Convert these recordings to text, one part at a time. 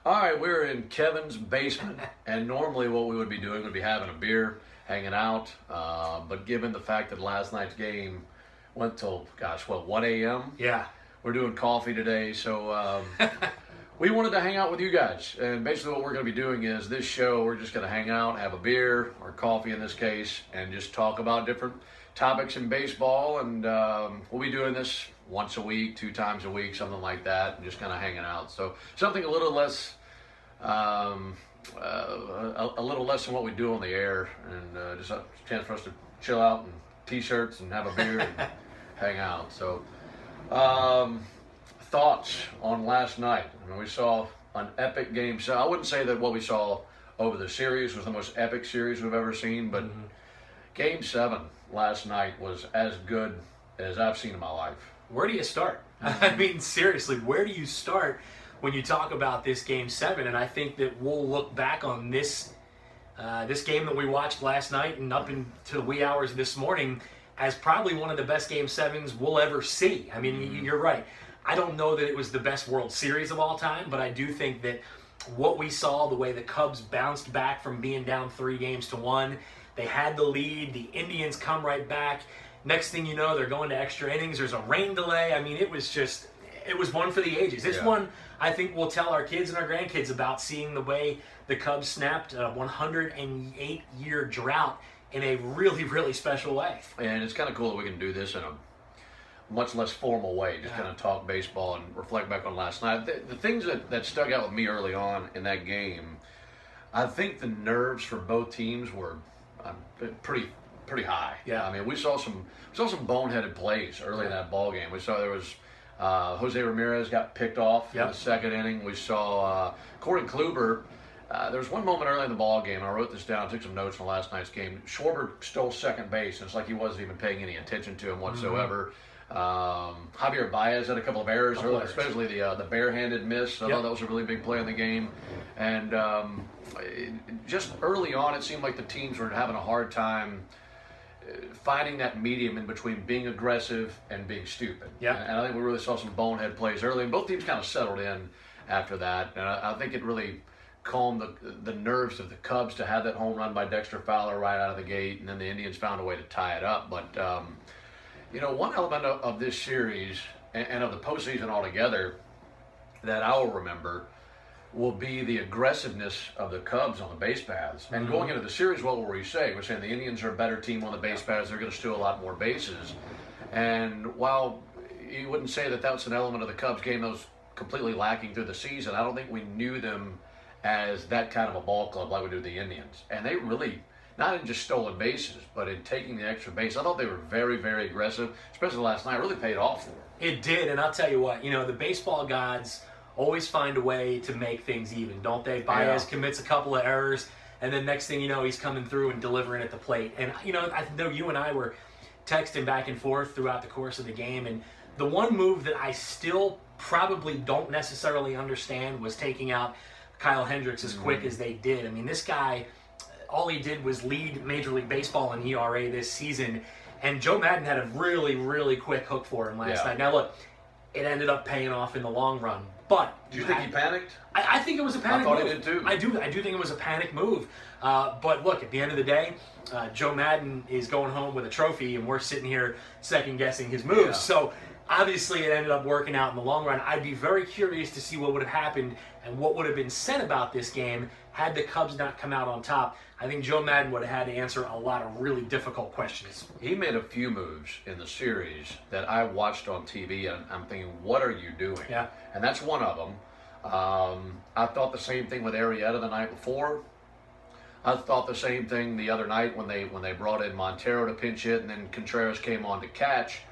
All right, we're in Kevin's basement, and normally what we would be doing would be having a beer, hanging out. But given the fact that last night's game went till, 1 a.m.? Yeah. We're doing coffee today, so we wanted to hang out with you guys. And basically what we're going to be doing is this show, we're just going to hang out, have a beer, or coffee in this case, and just talk about different topics in baseball. And we'll be doing this once a week, 2 times a week, something like that, and just kind of hanging out. So something a little less, a little less than what we do on the air, and just a chance for us to chill out in t-shirts and have a beer and hang out. So thoughts on last night. I mean, we saw an epic game. So I wouldn't say that what we saw over the series was the most epic series we've ever seen, but Game 7 last night was as good as I've seen in my life. Where do you start? I mean, seriously, where do you start when you talk about this Game 7? And I think that we'll look back on this game that we watched last night and up into the wee hours this morning as probably one of the best Game 7s we'll ever see. I mean, you're right. I don't know that it was the best World Series of all time, but I do think that what we saw, the way the Cubs bounced back from being down 3-1, they had the lead, the Indians come right back. Next thing you know, they're going to extra innings. There's a rain delay. I mean, it was one for the ages. It's one I think we'll tell our kids and our grandkids about, seeing the way the Cubs snapped a 108-year drought in a really, really special way. And it's kind of cool that we can do this in a much less formal way, just kind of talk baseball and reflect back on last night. The things that stuck out with me early on in that game, I think the nerves for both teams were pretty high. Yeah. I mean, we saw some boneheaded plays early in that ball game. We saw there was Jose Ramirez got picked off in the second inning. We saw Corey Kluber. There was one moment early in the ball game, I wrote this down, took some notes from last night's game. Schwarber stole second base, and it's like he wasn't even paying any attention to him whatsoever. Javier Baez had a couple of errors early, especially the barehanded miss. I thought that was a really big play in the game. And just early on, it seemed like the teams were having a hard time finding that medium in between being aggressive and being stupid. Yeah. And I think we really saw some bonehead plays early, and both teams kind of settled in after that. And I think it really calmed the nerves of the Cubs to have that home run by Dexter Fowler right out of the gate, and then the Indians found a way to tie it up. But one element of this series and of the postseason altogether that I will remember will be the aggressiveness of the Cubs on the base paths. And going into the series, what were we saying? We're saying the Indians are a better team on the base paths. They're going to steal a lot more bases. And while you wouldn't say that was an element of the Cubs game that was completely lacking through the season, I don't think we knew them as that kind of a ball club like we do the Indians. And they really, not in just stolen bases, but in taking the extra base, I thought they were very, very aggressive, especially last night. It really paid off for them. It did, and I'll tell you what, the baseball gods always find a way to make things even, don't they? Baez commits a couple of errors, and then next thing you know, he's coming through and delivering at the plate. And, I know you and I were texting back and forth throughout the course of the game, and the one move that I still probably don't necessarily understand was taking out Kyle Hendricks as quick as they did. I mean, this guy, all he did was lead Major League Baseball in ERA this season, and Joe Maddon had a really, really quick hook for him last night. Now, look, it ended up paying off in the long run. But do you think he panicked? I think it was a panic move. I thought he did too. I do think it was a panic move. But look, at the end of the day, Joe Maddon is going home with a trophy, and we're sitting here second-guessing his moves. So obviously it ended up working out in the long run. I'd be very curious to see what would have happened and what would have been said about this game had the Cubs not come out on top. I think Joe Maddon would have had to answer a lot of really difficult questions. He made a few moves in the series that I watched on TV, and I'm thinking, what are you doing? Yeah. And that's one of them. I thought the same thing with Arrieta the night before. I thought the same thing the other night when they brought in Montero to pinch hit, and then Contreras came on to catch.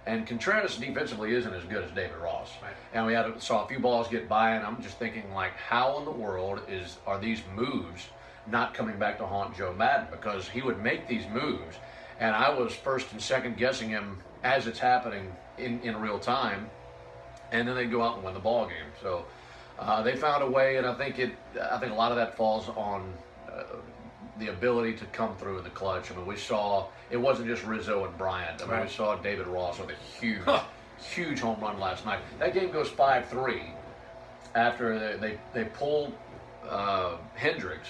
And Contreras defensively isn't as good as David Ross. Right. And saw a few balls get by, and I'm just thinking, like, how in the world are these moves not coming back to haunt Joe Maddon? Because he would make these moves, and I was first and second guessing him as it's happening in real time, and then they'd go out and win the ball game. So they found a way, and I think a lot of that falls on the ability to come through in the clutch. I mean, we saw it wasn't just Rizzo and Bryant. I mean, we saw David Ross with a huge home run last night. That game goes 5-3, after they pulled Hendricks,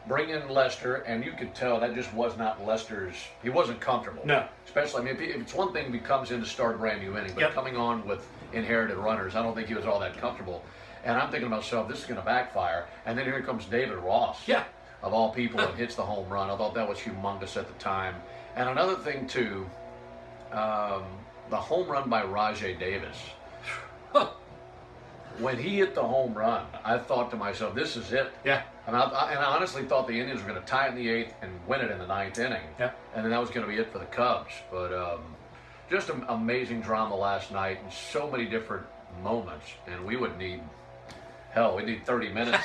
bring in Lester, and you could tell that just was not Lester's. He wasn't comfortable. No. Especially, I mean, if it's one thing if he comes in to start a brand new inning, but coming on with inherited runners, I don't think he was all that comfortable. And I'm thinking to myself, this is going to backfire. And then here comes David Ross, of all people, and hits the home run. I thought that was humongous at the time. And another thing, too, the home run by Rajai Davis. When he hit the home run, I thought to myself, this is it. Yeah. And I honestly thought the Indians were going to tie it in the 8th and win it in the 9th inning. Yeah. And then that was going to be it for the Cubs. But just an amazing drama last night and so many different moments. And we would need, we'd need 30 minutes,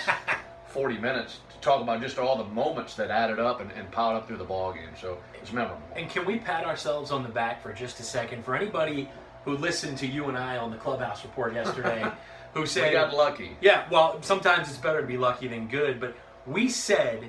40 minutes to talk about just all the moments that added up and piled up through the ballgame. So it's memorable. And can we pat ourselves on the back for just a second? For anybody who listened to you and I on the Clubhouse Report yesterday, who said... We got lucky. Yeah, well, sometimes it's better to be lucky than good, but we said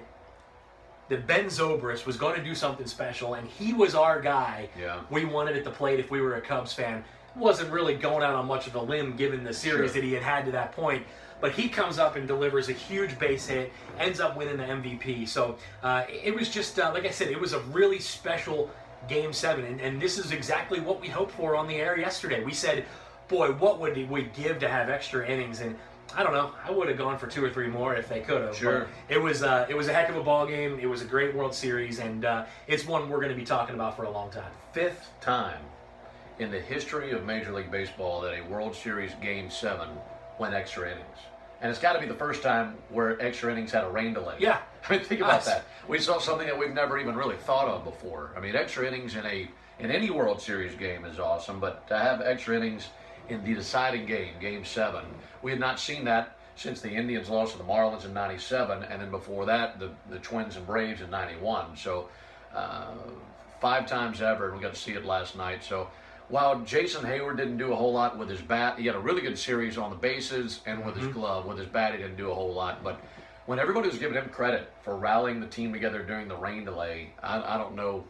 that Ben Zobrist was going to do something special, and he was our guy. Yeah. We wanted at the plate if we were a Cubs fan. Wasn't really going out on much of a limb given the series that he had to that point. But he comes up and delivers a huge base hit, ends up winning the MVP. So it was just, like I said, it was a really special Game 7. And this is exactly what we hoped for on the air yesterday. We said, boy, what would we give to have extra innings? And I don't know, I would have gone for 2 or 3 more if they could have. Sure. But it was a heck of a ball game. It was a great World Series, and it's one we're going to be talking about for a long time. 5th time in the history of Major League Baseball that a World Series Game 7 went extra innings. And it's got to be the first time where extra innings had a rain delay. Yeah. I mean, think about that. We saw something that we've never even really thought of before. I mean, extra innings in any World Series game is awesome, but to have extra innings in the deciding game, Game 7, we had not seen that since the Indians lost to the Marlins in '97, and then before that, the Twins and Braves in '91. So 5 times ever, and we got to see it last night. So while Jason Hayward didn't do a whole lot with his bat, he had a really good series on the bases and with his glove. With his bat, he didn't do a whole lot. But when everybody was giving him credit for rallying the team together during the rain delay, I don't know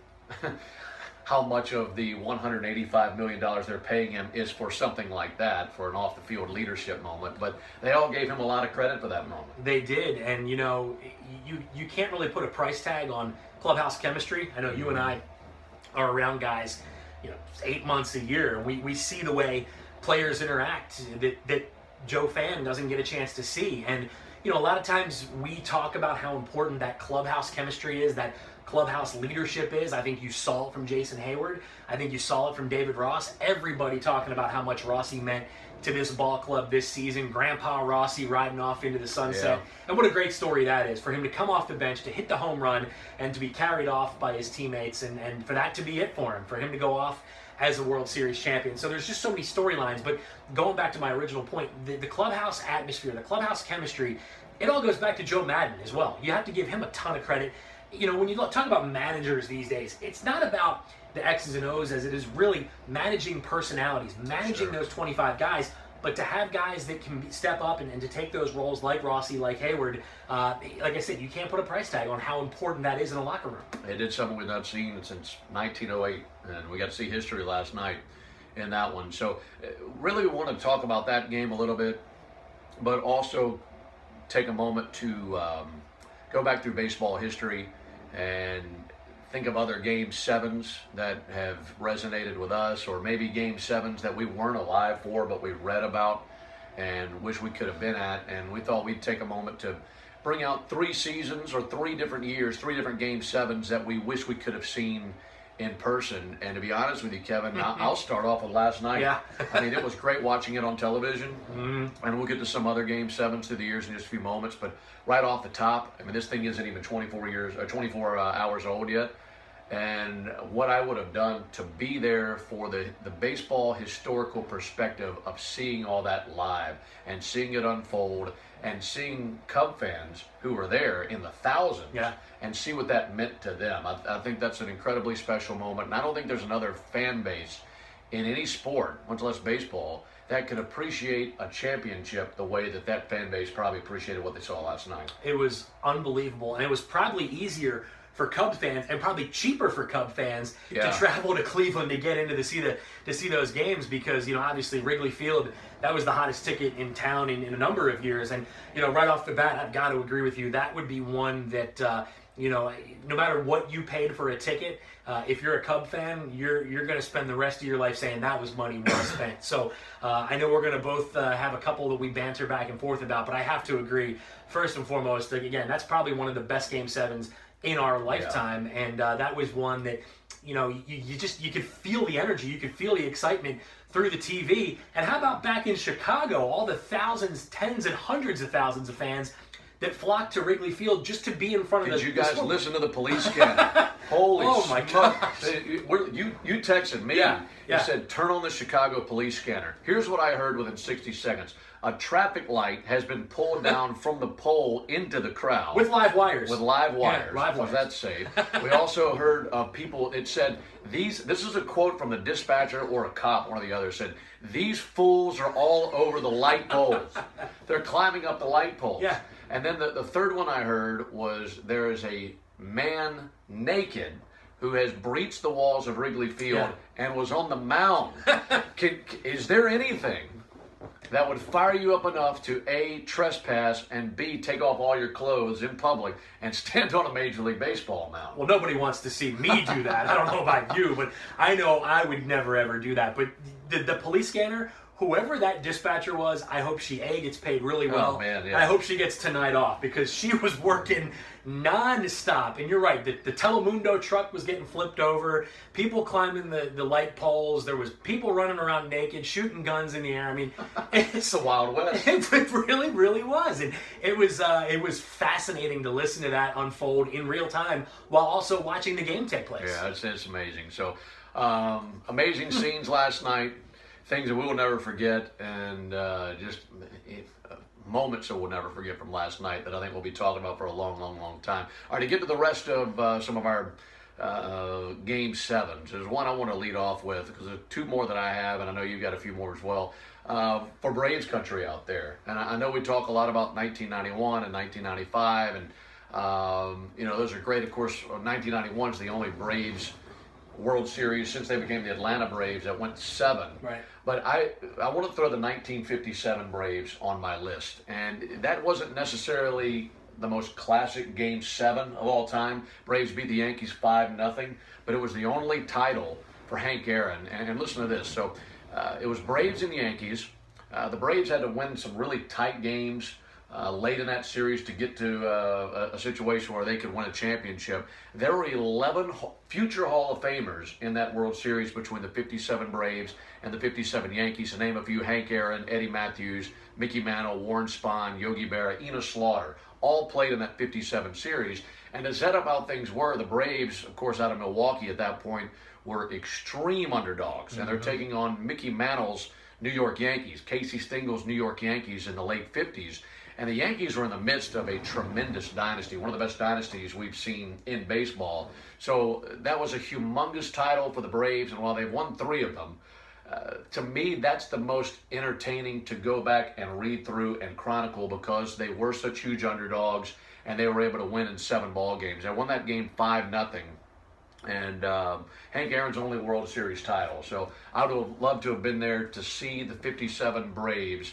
how much of the $185 million they're paying him is for something like that, for an off-the-field leadership moment. But they all gave him a lot of credit for that moment. They did, and you know, you can't really put a price tag on clubhouse chemistry. I know you and I are around guys, 8 months a year, and we see the way players interact that Joe Fan doesn't get a chance to see. And a lot of times we talk about how important that clubhouse chemistry is, that clubhouse leadership is. I think you saw it from Jason Hayward. I think you saw it from David Ross. Everybody talking about how much Rossi meant to this ball club this season. Grandpa Rossi riding off into the sunset. Yeah. And what a great story that is, for him to come off the bench, to hit the home run, and to be carried off by his teammates, and for that to be it for him, for him to go off as a World Series champion. So there's just so many storylines, but going back to my original point, the clubhouse atmosphere, the clubhouse chemistry, it all goes back to Joe Madden as well. You have to give him a ton of credit. When you talk about managers these days, it's not about the X's and O's as it is really managing personalities, managing those 25 guys, but to have guys that can step up and to take those roles like Rossi, like Hayward, like I said, you can't put a price tag on how important that is in a locker room. They did something we've not seen since 1908, and we got to see history last night in that one. So really want to talk about that game a little bit, but also take a moment to go back through baseball history and think of other Game 7s that have resonated with us, or maybe Game 7s that we weren't alive for but we read about and wish we could have been at. And we thought we'd take a moment to bring out 3 seasons or 3 different years, 3 different Game 7s that we wish we could have seen in person. And to be honest with you, Kevin, I'll start off with last night. Yeah. I mean, it was great watching it on television, and we'll get to some other Game 7s through the years in just a few moments. But right off the top, I mean, this thing isn't even 24 hours old yet. And what I would have done to be there for the baseball historical perspective of seeing all that live and seeing it unfold and seeing Cub fans who were there in the thousands and see what that meant to them. I think that's an incredibly special moment. And I don't think there's another fan base in any sport, much less baseball, that could appreciate a championship the way that fan base probably appreciated what they saw last night. It was unbelievable, and it was probably easier for Cubs fans, and probably cheaper for Cub fans Yeah. to travel to Cleveland to get into to see those games, because obviously Wrigley Field, that was the hottest ticket in town in a number of years. And right off the bat, I've got to agree with you. That would be one that no matter what you paid for a ticket, if you're a Cub fan, you're going to spend the rest of your life saying that was money well spent. So I know we're going to both have a couple that we banter back and forth about, but I have to agree. First and foremost, again, that's probably one of the best Game 7s in our lifetime, and that was one that you could feel the energy, you could feel the excitement through the TV. And how about back in Chicago, all the thousands, tens and hundreds of thousands of fans that flocked to Wrigley Field just to be in front of Did you guys listen to the police scanner? Holy my smoke. gosh. You texted me. Yeah. You said, turn on the Chicago police scanner. Here's what I heard within 60 seconds. A traffic light has been pulled down from the pole into the crowd. With live wires. With live wires. Yeah, live wires. That's safe. We also heard people, it said, this is a quote from the dispatcher or a cop, one or the other, said, these fools are all over the light poles. They're climbing up the light poles. Yeah. And then the third one I heard was there is a man naked who has breached the walls of Wrigley Field and was on the mound. Is there anything that would fire you up enough to A, trespass, and B, take off all your clothes in public and stand on a Major League Baseball mound? Well, nobody wants to see me do that. I don't know about you, but I know I would never, ever do that. But the police scanner, whoever that dispatcher was, I hope she, A, gets paid really well. Oh, man, yeah. I hope she gets tonight off, because she was working non-stop. And you're right, the Telemundo truck was getting flipped over, people climbing the light poles, there was people running around naked, shooting guns in the air. I mean, It's the Wild West. it really, really was. And it was fascinating to listen to that unfold in real time while also watching the game take place. Yeah, it's amazing. So, amazing scenes last night. Things that we will never forget, and moments that we'll never forget from last night that I think we'll be talking about for a long, long, long time. All right, to get to the rest of some of our Game 7s, there's one I want to lead off with, because there's two more that I have, and I know you've got a few more as well, for Braves country out there. And I know we talk a lot about 1991 and 1995, and those are great. Of course, 1991 is the only Braves World Series since they became the Atlanta Braves that went 7. Right. But I want to throw the 1957 Braves on my list. And that wasn't necessarily the most classic Game 7 of all time. Braves beat the Yankees 5-0, but it was the only title for Hank Aaron. And listen to this. So it was Braves and Yankees. The Braves had to win some really tight games late in that series to get to a situation where they could win a championship. There were 11 future Hall of Famers in that World Series between the 57 Braves and the 57 Yankees. To name a few: Hank Aaron, Eddie Matthews, Mickey Mantle, Warren Spahn, Yogi Berra, Enos Slaughter, all played in that 57 series. And to set up how things were, the Braves, of course, out of Milwaukee at that point, were extreme underdogs. And they're taking on Mickey Mantle's New York Yankees, Casey Stengel's New York Yankees in the late 50s. And the Yankees were in the midst of a tremendous dynasty, one of the best dynasties we've seen in baseball. So that was a humongous title for the Braves, and while they've won 3 of them, to me, that's the most entertaining to go back and read through and chronicle, because they were such huge underdogs, and they were able to win in 7 ball games. They won that game 5-0. And Hank Aaron's only World Series title. So I would have loved to have been there to see the 57 Braves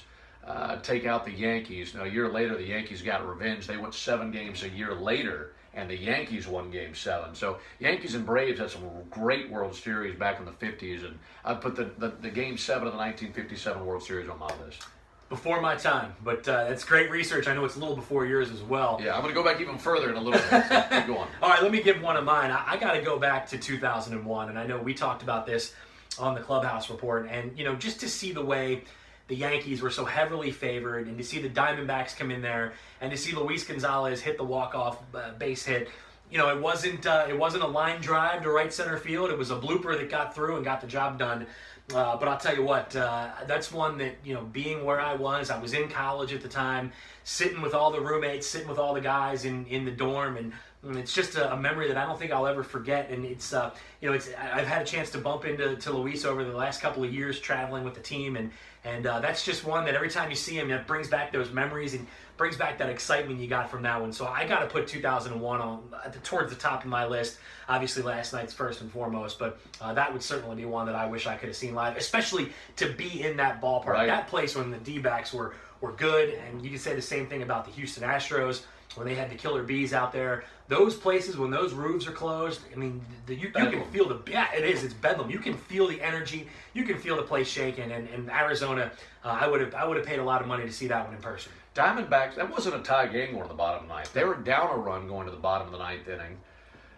take out the Yankees. Now, a year later, the Yankees got revenge. They went 7 games a year later, and the Yankees won Game 7. So Yankees and Braves had some great World Series back in the 50s, and I'd put the Game 7 of the 1957 World Series on my list. Before my time, but that's great research. I know it's a little before yours as well. Yeah, I'm going to go back even further in a little bit. So keep going. All right, let me give one of mine. I got to go back to 2001, and I know we talked about this on the Clubhouse Report, and just to see the way the Yankees were so heavily favored, and to see the Diamondbacks come in there, and to see Luis Gonzalez hit the walk-off base hit. It wasn't a line drive to right center field. It was a blooper that got through and got the job done. But I'll tell you what, that's one that, being where I was in college at the time, sitting with all the roommates, sitting with all the guys in the dorm, and it's just a memory that I don't think I'll ever forget. And it's I've had a chance to bump into Luis over the last couple of years traveling with the team, and that's just one that every time you see him, it brings back those memories. And brings back that excitement you got from that one. So I got to put 2001 towards the top of my list. Obviously, last night's first and foremost, but that would certainly be one that I wish I could have seen live, especially to be in that ballpark. Right. That place when the D-backs were good, and you can say the same thing about the Houston Astros when they had the Killer Bees out there. Those places, when those roofs are closed, I mean, you can feel it's bedlam. You can feel the energy. You can feel the place shaking. And Arizona, I would have paid a lot of money to see that one in person. Diamondbacks, that wasn't a tie game going to the bottom of the ninth. They were down a run going to the bottom of the ninth inning.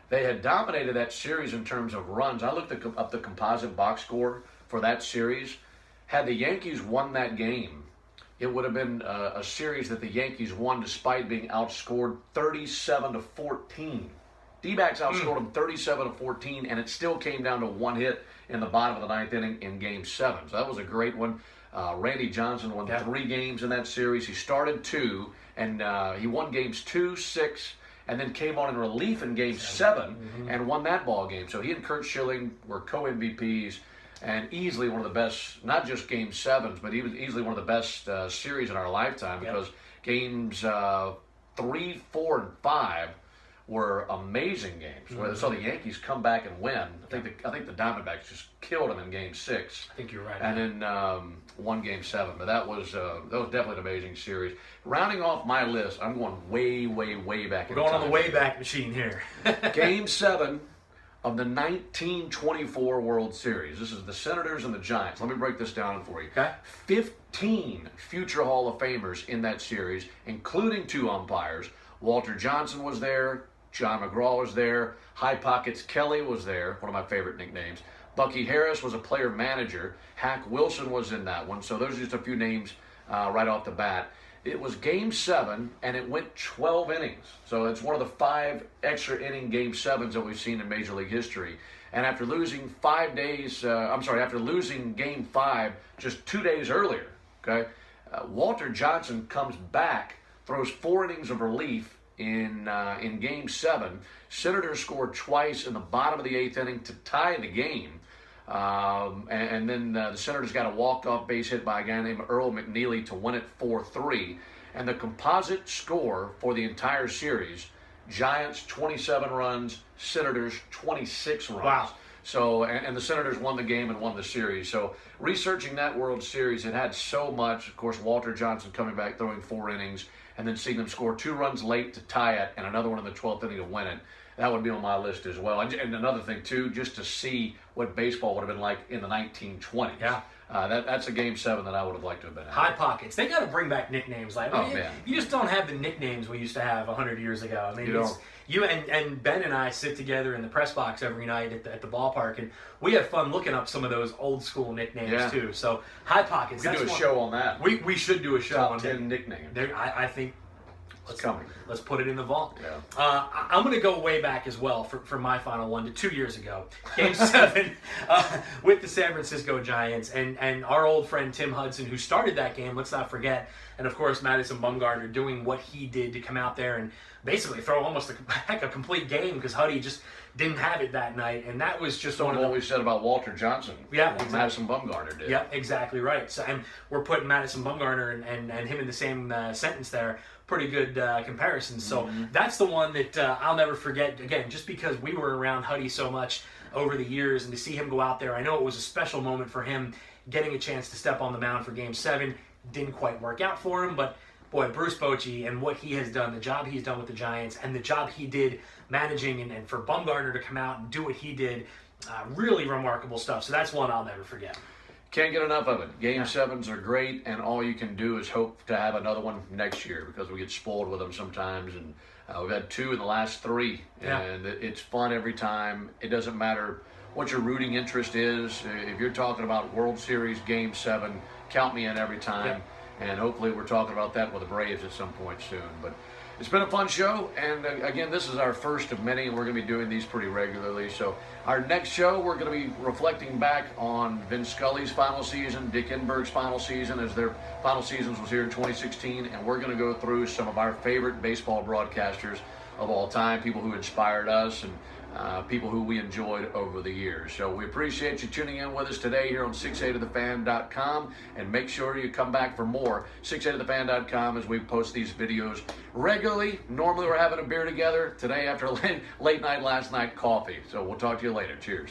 They had dominated that series in terms of runs. I looked up the composite box score for that series. Had the Yankees won that game, it would have been a series that the Yankees won despite being outscored 37-14. D-backs outscored them 37-14, and it still came down to one hit in the bottom of the ninth inning in Game 7. So that was a great one. Randy Johnson won 3 games in that series. He started 2, and he won Games 2, 6, and then came on in relief in Game 7 and won that ball game. So he and Kurt Schilling were co-MVPs. And easily one of the best, not just Game 7s, but even easily one of the best series in our lifetime, because Games 3, 4, and 5 were amazing games. Where so the Yankees come back and win. I think the Diamondbacks just killed them in Game 6. I think you're right. And then won Game 7. But that was definitely an amazing series. Rounding off my list, I'm going way, way, way back. We're going on the way back machine here. Game 7. Of the 1924 World Series. This is the Senators and the Giants. Let me break this down for you. Okay. 15 future Hall of Famers in that series, including 2 umpires. Walter Johnson was there. John McGraw was there. High Pockets Kelly was there, one of my favorite nicknames. Bucky Harris was a player-manager. Hack Wilson was in that one. So those are just a few names right off the bat. It was Game 7, and it went 12 innings. So it's one of the 5 extra inning Game 7s that we've seen in Major League history. And after losing after losing Game 5 just 2 days earlier, Walter Johnson comes back, throws 4 innings of relief in Game 7. Senators scored twice in the bottom of the 8th inning to tie the game. And then the Senators got a walk-off base hit by a guy named Earl McNeely to win it 4-3. And the composite score for the entire series, Giants 27 runs, Senators 26 runs. Wow. So, and the Senators won the game and won the series. So, researching that World Series, it had so much. Of course, Walter Johnson coming back, throwing 4 innings, and then seeing them score 2 runs late to tie it and another one in the 12th inning to win it. That would be on my list as well. And another thing, too, just to see what baseball would have been like in the 1920s. Yeah. That's a Game 7 that I would have liked to have been at. High Pockets. They got to bring back nicknames. Man. You just don't have the nicknames we used to have 100 years ago. I mean, you and Ben and I sit together in the press box every night at the ballpark, and we have fun looking up some of those old school nicknames, too. So, High Pockets. We could do a show on that. We should do a show Top on 10 nicknames. I think it's coming. Let's put it in the vault. Yeah. I'm going to go way back as well for my final one to 2 years ago. Game 7 with the San Francisco Giants and our old friend Tim Hudson, who started that game, let's not forget. And, of course, Madison Bumgarner doing what he did to come out there and basically throw almost a complete game because Huddy just didn't have it that night. And that was just one of what we said about Walter Johnson. Yeah, what Madison Bumgarner did. Yeah, exactly right. So, and we're putting Madison Bumgarner and him in the same sentence there. Pretty good comparison. So that's the one that I'll never forget. Again, just because we were around Huddy so much over the years, and to see him go out there, I know it was a special moment for him getting a chance to step on the mound for Game 7. Didn't quite work out for him, but boy, Bruce Bochy and what he has done, the job he's done with the Giants, and the job he did managing, and for Bumgarner to come out and do what he did, really remarkable stuff. So that's one I'll never forget. Can't get enough of it. Game 7s are great, and all you can do is hope to have another one next year because we get spoiled with them sometimes. And we've had 2 in the last 3, and it's fun every time. It doesn't matter what your rooting interest is. If you're talking about World Series Game 7, count me in every time. And hopefully we're talking about that with the Braves at some point soon. But it's been a fun show, and again, this is our first of many, and we're going to be doing these pretty regularly. So our next show, we're going to be reflecting back on Vin Scully's final season, Dick Enberg's final season, as their final seasons was here in 2016, and we're going to go through some of our favorite baseball broadcasters of all time, people who inspired us, and people who we enjoyed over the years. So we appreciate you tuning in with us today here on 680thefan.com, and make sure you come back for more 680thefan.com as we post these videos regularly. Normally we're having a beer together. Today, after a late night last night, coffee. So we'll talk to you later. Cheers.